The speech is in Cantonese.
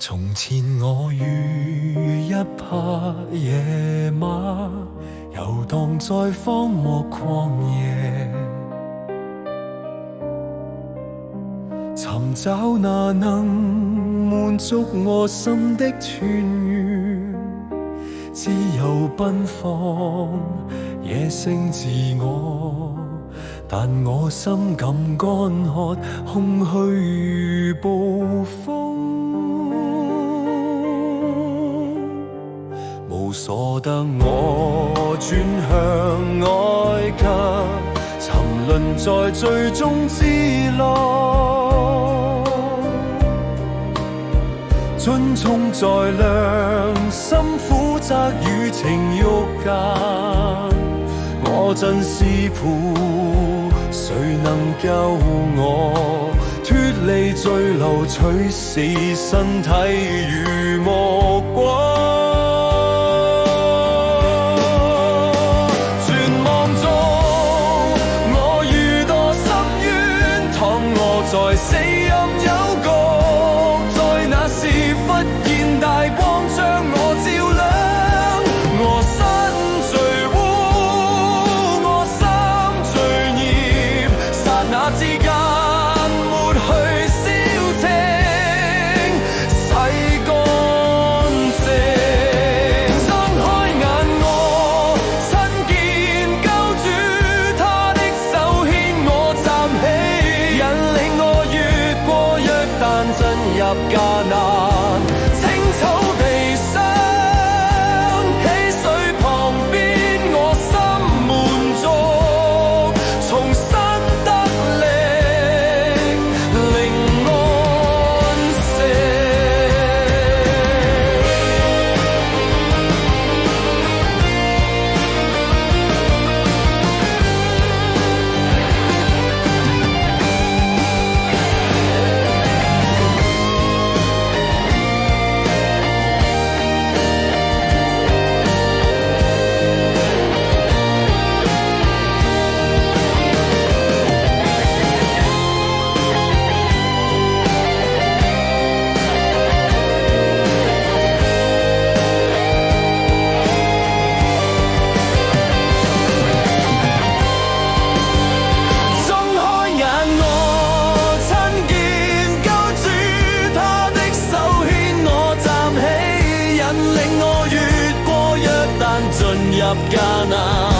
從前我與一匹野馬遊蕩在荒漠曠野，尋找那能滿足我心的泉源，自由奔放，野性自我，但我心感乾渴，空虛如暴風。無所得我轉向埃及，沉淪在最終之路，遵從在良心苦責與情欲間，我真師傅，誰能救我脫離罪流，取死身體如魔鬼。在死蔭幽谷，在那時忽然大光將我照亮，我身罪污，我心罪孽，剎那之間抹去消停，洗乾淨。睜開眼我親見救主，他的手牽我站起，引領我進入迦南，青草地上，溪水旁邊，我心滿足，重新得力，靈安息。進入迦南。